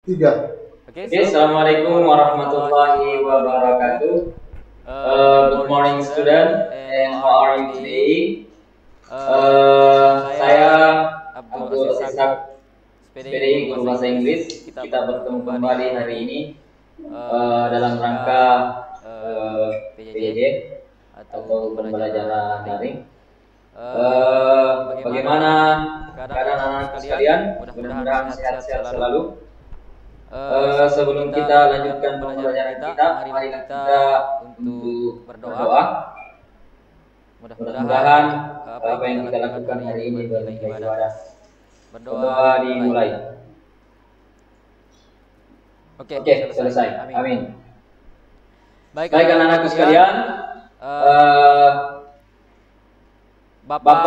Tiga. Oke, assalamualaikum warahmatullahi wabarakatuh. Good morning, student, and how are you today? Saya Abdul Ishak, SPDI, guru bahasa Inggris. Kita bertemu kembali hari ini dalam rangka PJJ atau pembelajaran daring. Bagaimana keadaan anak-anak sekalian? Mudah-mudahan sehat-sehat selalu. Sebelum kita lanjutkan pembelajaran kita, mari kita untuk berdoa. Mudah-mudahan apa yang kita lakukan hari ini bernilai ibadah. Berdoa dimulai. Oke, selesai. Amin. Baik anak-anakku sekalian, Bapak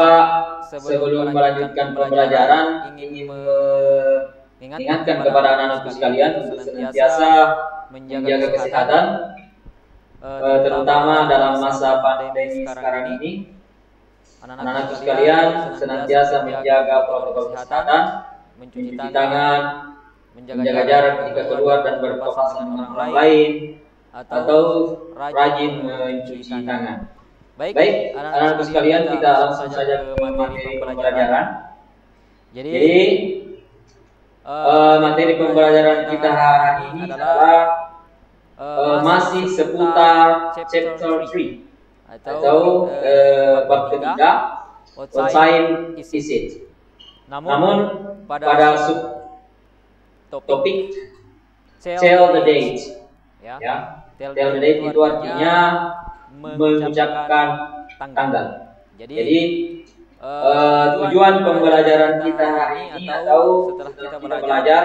sebelum melanjutkan pembelajaran ingin ingatkan kepada anak-anakku sekalian untuk senantiasa menjaga kesehatan, terutama dalam masa pandemi sekarang ini. Anak-anakku sekalian senantiasa menjaga protokol kesehatan, mencuci tangan, menjaga jarak ketika keluar dan berpapasan dengan orang lain, atau rajin mencuci tangan. Baik, anak-anakku sekalian, kita langsung saja ke materi pembelajaran. Jadi materi pembelajaran kita hari ini adalah masih seputar chapter 3 atau bab ketiga, what sign is it? Namun pada subtopik tell the date, tell the date itu artinya mengucapkan tanggal. Jadi tujuan pembelajaran kita hari ini atau setelah kita belajar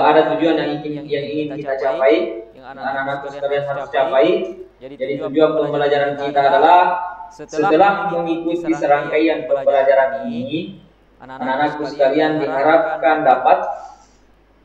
ada tujuan yang ingin kita capai, yang anak-anak sekalian harus capai. Jadi tujuan pembelajaran kita adalah setelah mengikuti serangkaian pembelajaran ini, anak-anak sekalian diharapkan dapat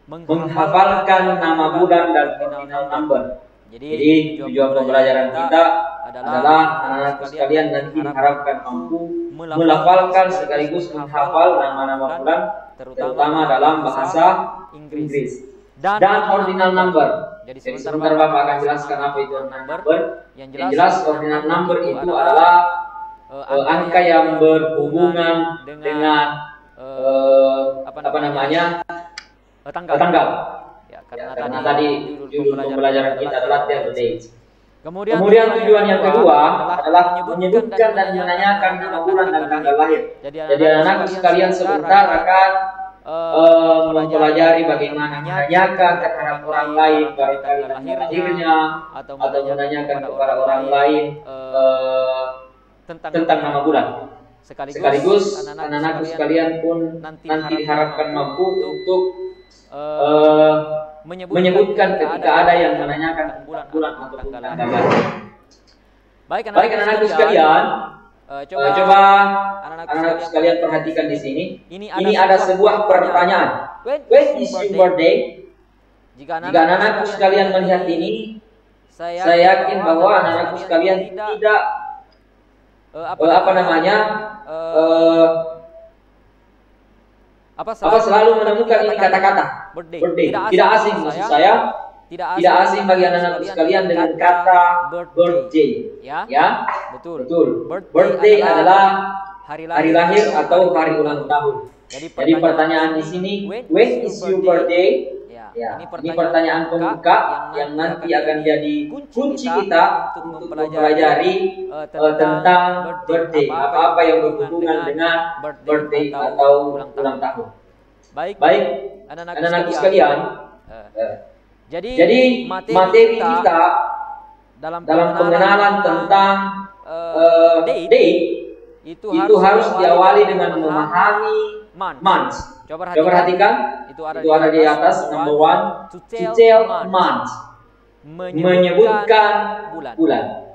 menghafalkan nama bulan dan ordinal number. Jadi tujuan pembelajaran kita adalah anak-anak sekalian nanti diharapkan mampu melafalkan sekaligus menghafal nama-nama bulan, terutama dalam bahasa Inggris dan ordinal number. Jadi sebentar Bapak akan jelaskan apa itu ordinal number. Yang jelas ordinal number itu adalah angka yang berhubungan dengan tanggal. Karena tadi judul pembelajaran kita adalah tell the date. Kemudian tujuan yang kedua adalah menyebutkan dan menanyakan nama bulan dan tanggal lahir. Jadi anak-anak sekalian sebentar akan mempelajari bagaimana menanyakan kepada orang lain barangkali tanggal lahirnya atau menanyakan kepada orang lain tentang nama bulan. Sekaligus anak-anak sekalian pun nanti diharapkan mampu untuk menyebutkan ketika ada yang menanyakan bulan atau tanggal lahir. Baik anak-anak sekalian, coba anak-anak sekalian perhatikan di sini. Ini ada sebuah pertanyaan. When is your birthday? Jika anak-anak sekalian melihat ini, saya yakin bahwa anak-anak sekalian tidak selalu menemukan ini kata-kata birthday. Tidak asing maksud saya. Tidak asing bagi anak-anak sekalian dengan kata birthday. Ya, betul. Birthday adalah hari lahir atau hari ulang tahun. Jadi pertanyaan di sini, when is your birthday? Ya, ini pertanyaan pembuka yang nanti akan jadi kunci kita untuk mempelajari tentang birthday, apa-apa yang berhubungan dengan birthday atau ulang tahun. Baik anak-anak sekalian, jadi materi kita dalam pengenalan tentang date itu harus diawali dengan memahami months. Coba perhatikan, itu ada di atas number 1, to tell months, menyebutkan bulan.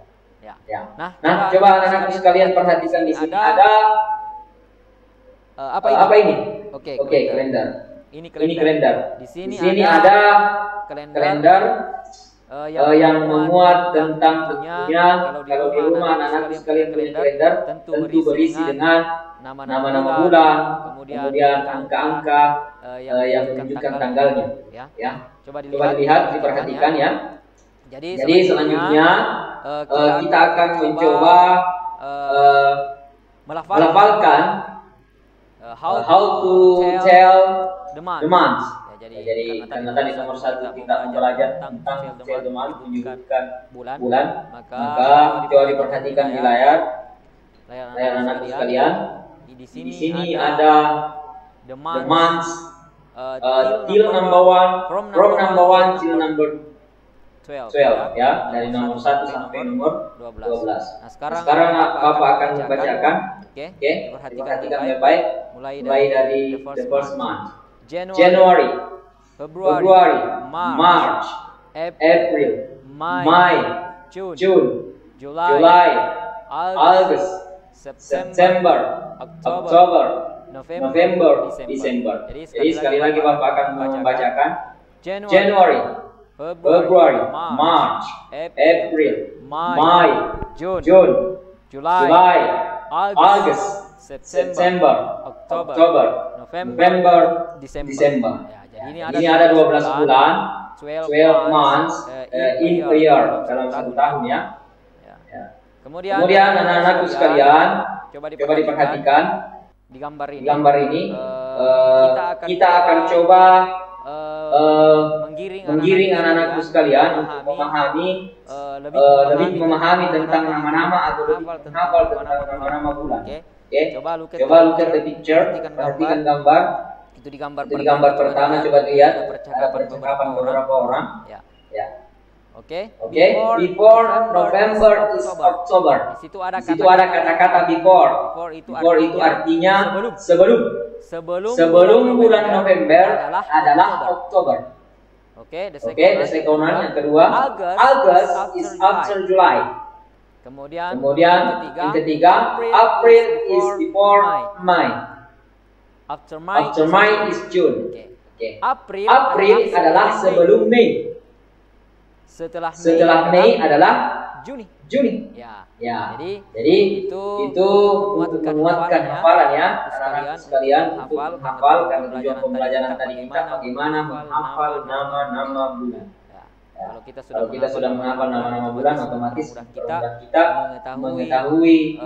Nah, coba anak-anak sekalian perhatikan di sini ada apa ini? Oke, kalender. Ini kalender. Di sini ada kalender yang memuat tentang tentunya kalau di rumah anak-anak sekalian punya kalender tentu berisi dengan nama-nama bulan, kemudian angka-angka yang menunjukkan tanggalnya. Ya. Coba dilihat, diperhatikan ya. Jadi selanjutnya kita akan mencoba melafalkan how to tell the months. Jadi karena tadi nomor 1 kita belajar tentang tell the month, menunjukkan bulan, maka coba diperhatikan di layar anak sekalian. Di sini ada the months till number 1, from number 1 till number 12 ya, dari nomor 1 sampai nomor 12. Nah, sekarang Bapak akan membacakan. Oke, perhatikan baik-baik mulai dari the first month. January, February, March, April, May, June, July, August, September, October, November, December. Jadi sekali lagi Bapak akan membacakan January, February, March, April, May, June, July, August, September, October, November, December. Ya, jadi ini ada 12 bulan, 12 months in a year, dalam satu tahun ya. Kemudian anak-anakku sekalian, coba diperhatikan di gambar ini. Kita akan coba menggiring anak-anakku sekalian untuk lebih memahami tentang nama-nama atau lebih menghafal tentang nama-nama bulan. Coba look at the picture, perhatikan gambar. Itu di gambar pertama, coba lihat percakapan beberapa orang. Ya. Oke. Before November is October. Di situ ada kata-kata before. Before itu artinya sebelum bulan November adalah Oktober. Oke, the second one yang kedua, August is after July. Kemudian yang ketiga, April is before May. After May is June. April adalah sebelum Mei. Setelah Mei adalah Juni. Ya. Jadi itu untuk menguatkan hafalan ya, anak-anak sekalian, untuk menghafal karena tujuan pembelajaran tadi kita bagaimana menghafal nama-nama bulan. Kalau kita sudah menghafal nama-nama bulan, otomatis kita mengetahui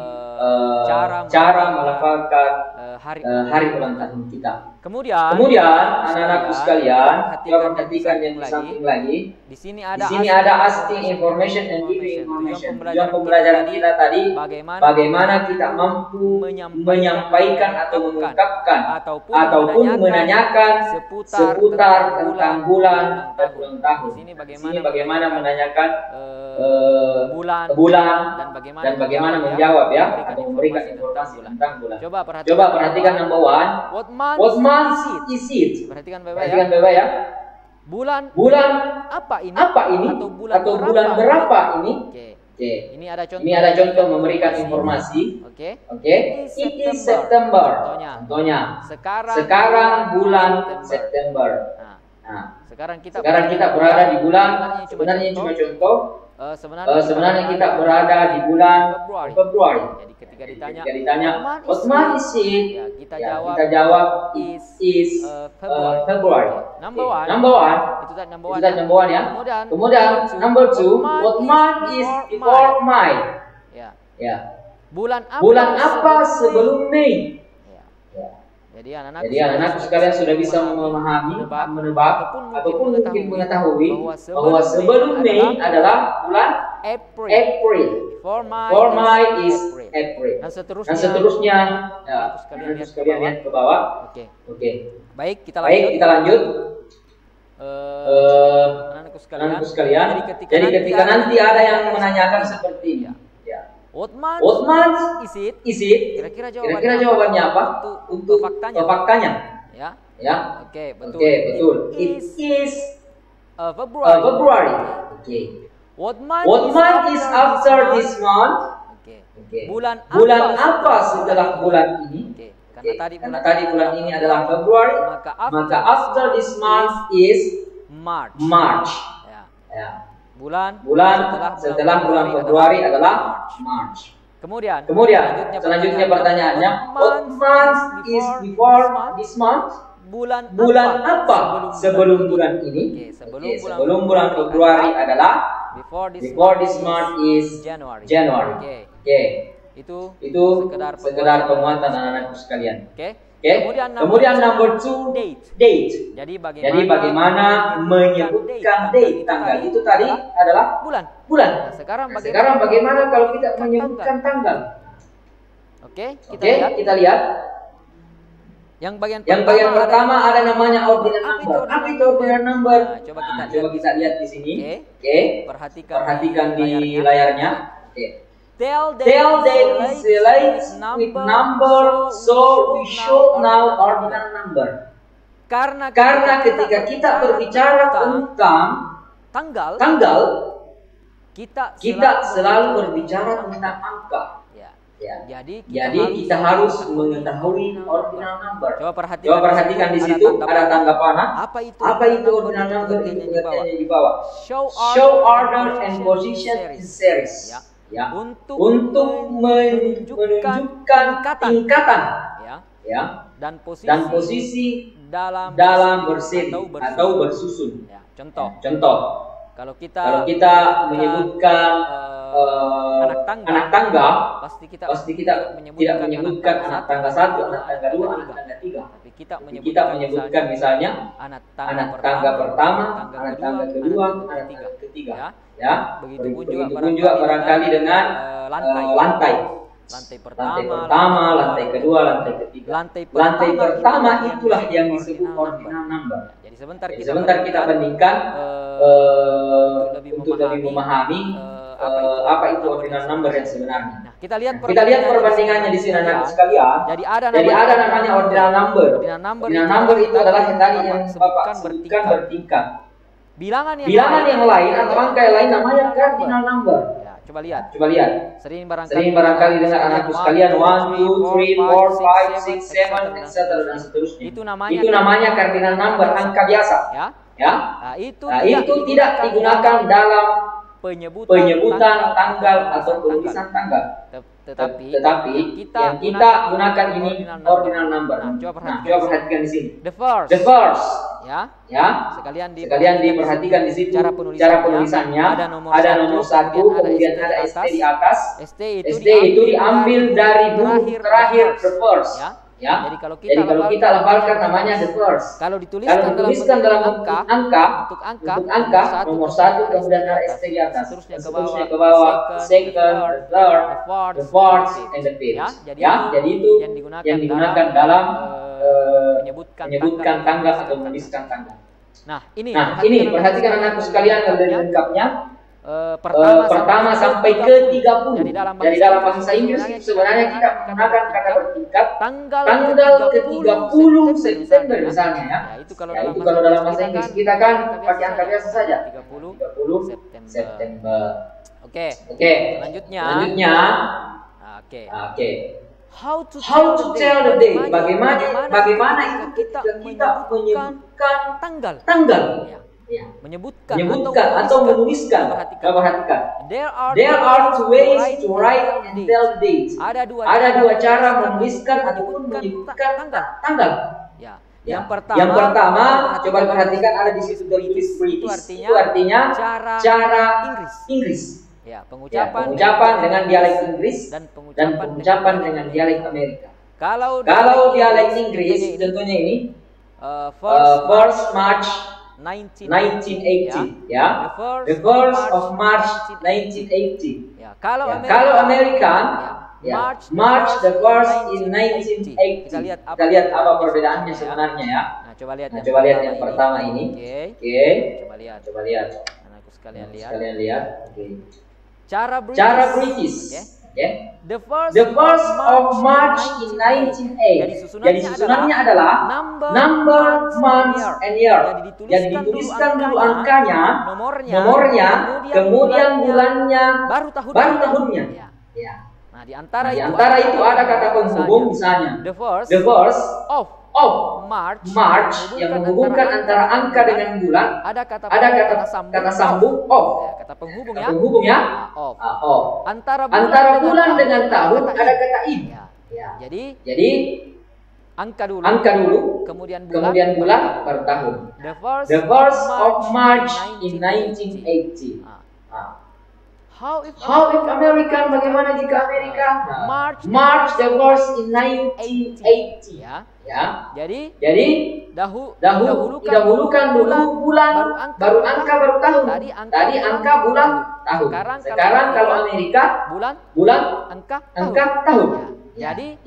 cara melafalkan hari ulang tahun kita. Kemudian anak-anakku sekalian, coba perhatikan yang di samping lagi. Di sini ada asking information and giving information. Tujuan pembelajaran kita tadi bagaimana kita mampu menyampaikan atau mengungkapkan ataupun menanyakan seputar tentang bulan dan ulang tahun. Di sini bagaimana menanyakan bulan dan bagaimana menjawab ya atau memberikan informasi tentang bulan. Coba perhatikan number 1. What month is it? Perhatikan Bapak ya. Bulan apa ini? Atau bulan berapa ini? Oke. Ini ada contoh memberikan informasi. Oke. It is September. Contohnya. Sekarang bulan September. Nah, sekarang kita berada di bulan, sebenarnya cuma contoh. Sebenarnya kita berada di bulan Februari. Jadi ketika ditanya what month is it? Ya, kita jawab is February. Number one. Itu tadi number one ya. Kemudian number 2, what month is before May? Ya. Bulan apa sebelum Mei? Jadi anak-anak sekalian sudah bisa memahami, menebak ataupun mungkin mengetahui bahwa sebelum Mei adalah bulan April. For May is April. Dan seterusnya ya, sekalian lihat ke bawah. Oke. Baik, kita lanjut. Anak-anak sekalian. Jadi ketika nanti ada yang menanyakan seperti ini. What month is it? Kira-kira jawabannya apa? Untuk faktanya. Ya. Oke, betul. It is February. Oke. What month is after this month? Oke. Bulan apa setelah bulan ini? Karena tadi bulan ini adalah Februari, maka after this month is March. Ya. Bulan setelah bulan Februari adalah March. Kemudian selanjutnya pertanyaannya, what month is before this month? Bulan apa sebelum bulan ini? Sebelum bulan Februari adalah before this month is January. Itu sekedar penguatan anak-anakku sekalian. Kemudian number 2, date. Jadi bagaimana menyebutkan date, tanggal itu tadi adalah bulan. Nah, sekarang bagaimana kalau kita menyebutkan tanggal? Kita lihat. Yang bagian pertama ada namanya ordinal number. Apa itu ordinal number? Coba kita lihat di sini. Perhatikan di layarnya. Tell dates relates with number, so we show now ordinal number. Karena ketika kita berbicara tentang tanggal, kita selalu berbicara tentang angka. Jadi kita harus mengetahui ordinal number. Coba perhatikan di situ ada tangga panah. Apa itu ordinal number? Itu pengertiannya di bawah. Show order and position in series. Untuk menunjukkan tingkatan dan posisi dalam berseri atau bersusun. Contoh, kalau kita menyebutkan anak tangga, pasti kita tidak menyebutkan anak tangga 1, anak tangga 2, anak tangga 3. Tapi kita menyebutkan misalnya anak tangga pertama, anak tangga kedua, anak tangga ketiga. Begitupun juga barangkali dengan lantai pertama, lantai kedua, lantai ketiga. Lantai pertama itulah yang disebut ordinal number. Jadi sebentar kita bandingkan untuk lebih memahami apa itu ordinal number yang sebenarnya. Nah, kita lihat perbandingannya di sini anak sekalian. Jadi ada namanya ordinal number. Ordinal number itu adalah yang tadi yang Bapak sebutkan bertingkat. Bilangan yang lain atau angka yang lain namanya cardinal number. Coba lihat. Sering barangkali dengar anakku sekalian 1, 2, 3, 4, 5, 6, 7, etc. dan seterusnya. Itu namanya cardinal number, angka biasa. Nah, itu tidak digunakan dalam penyebutan tanggal atau tulisan tanggal. Tetapi yang kita gunakan ini ordinal number. Nah, coba perhatikan di sini. The first. Sekalian diperhatikan di situ cara penulisannya. Ada nomor 1, kemudian ada ST di atas. ST itu diambil dari huruf terakhir the first. Jadi kalau kita lafalkan namanya the first. Kalau dituliskan dalam angka nomor 1, kemudian ada ST di atas, seterusnya ke bawah, second, the third, the fourth, and the fifth. Jadi itu yang digunakan dalam menyebutkan tanggal atau menuliskan tanggal. Nah, ini perhatikan anakku sekalian yang dari lengkapnya. Pertama sampai ke 30. Dari dalam bahasa Inggris sebenarnya kita menggunakan kata bertingkat tanggal ke-30 September misalnya ya. Itu kalau dalam bahasa Inggris kita kan pakai angka biasa saja. 30 September. Oke. Selanjutnya. How to tell the day. Bagaimana itu kita menyebutkan tanggal. Menyebutkan atau menuliskan. Perhatikan. There are two ways to write and tell the dates. Ada dua cara menuliskan ataupun menyebutkan tanggal. Yang pertama, coba perhatikan ada di situ tertulis British. Itu artinya cara Inggris. Pengucapan dengan dialek Inggris dan pengucapan dengan dialek Amerika. Kalau dialek Inggris tentunya ini 1 March 1980, the 1st of March 1980. Kalau American, March the 1st in 1980. Kita lihat apa perbedaannya sebenarnya ya. Nah, coba lihat yang pertama ini. Coba lihat. Anakku sekalian lihat. Cara British. The 1st of March in 1980. Jadi susunannya adalah number, month, and year. Jadi dituliskan dulu angkanya, nomornya, kemudian bulannya, baru tahunnya. Nah, di antara itu ada kata penghubung misalnya the first March yang menghubungkan antara angka dengan bulan, ada kata sambung of, kata penghubung ya, of. Antara bulan dengan tahun ada kata in. Jadi angka dulu, kemudian bulan per tahun. The first of March in 1980. How if American? Bagaimana jika Amerika? March the first in 1980. Jadi dahulukan dulu bulan, baru angka, baru tahun. Tadi angka, bulan, tahun. Sekarang kalau Amerika bulan, angka, tahun. Jadi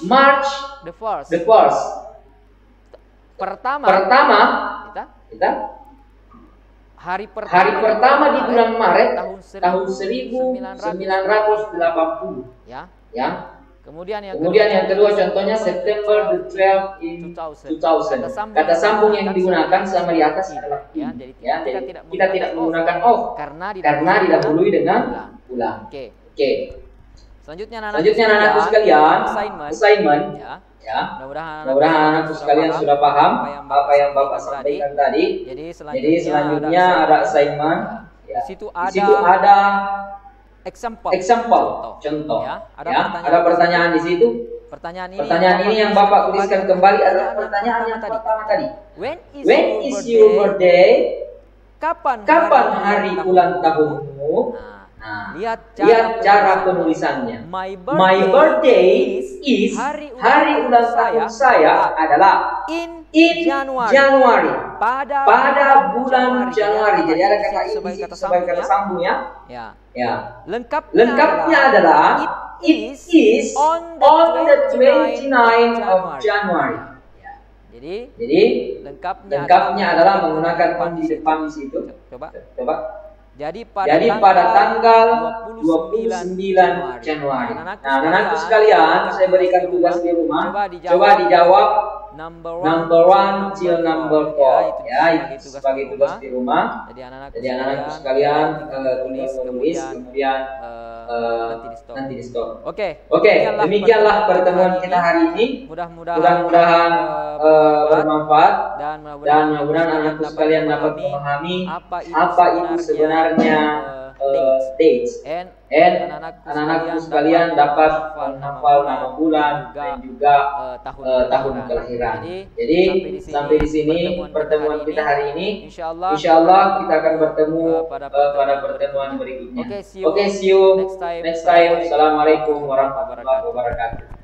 March the first. Pertama kita hari pertama di bulan Maret tahun 1980. Ya. Kemudian yang kedua contohnya September the 12 in 2000. Kata sambung yang digunakan sama di atas adalah in. Jadi kita tidak menggunakan of karena didahului dengan bulan. Oke. Selanjutnya anak-anakku sekalian, assignment. Mudah-mudahan anakku sekalian sudah paham apa yang Bapak sampaikan tadi. Jadi selanjutnya ada assignment. Di situ ada example, contoh. Ada pertanyaan di situ. Pertanyaan ini yang Bapak tuliskan kembali adalah pertanyaan yang pertama tadi. When is your birthday? Kapan hari ulang tahunmu? Lihat cara penulisannya. My birthday is hari ulang tahun saya adalah in Januari. Pada bulan Januari. Jadi ada kata in sebagai kata sambung ya. Lengkapnya adalah it is on the 29th of January. Jadi lengkapnya adalah menggunakan on di depan di situ. Coba. Jadi pada tanggal 29 Januari. Nah, anak-anakku sekalian, saya berikan tugas di rumah. Coba dijawab number 1 till number 4. Itu sebagai tugas di rumah. Jadi anak-anakku sekalian tulis kemudian nanti di stop. Oke, demikianlah pertemuan kita hari ini. Mudah-mudahan bermanfaat dan mudah-mudahan anakku sekalian dapat memahami apa itu sebenarnya dates. And anak-anakku sekalian dapat menghafal nama bulan dan juga tahun kelahiran. Jadi sampai di sini pertemuan kita hari ini. Insyaallah kita akan bertemu pada pertemuan berikutnya. Oke, see you next time. Assalamualaikum warahmatullahi wabarakatuh.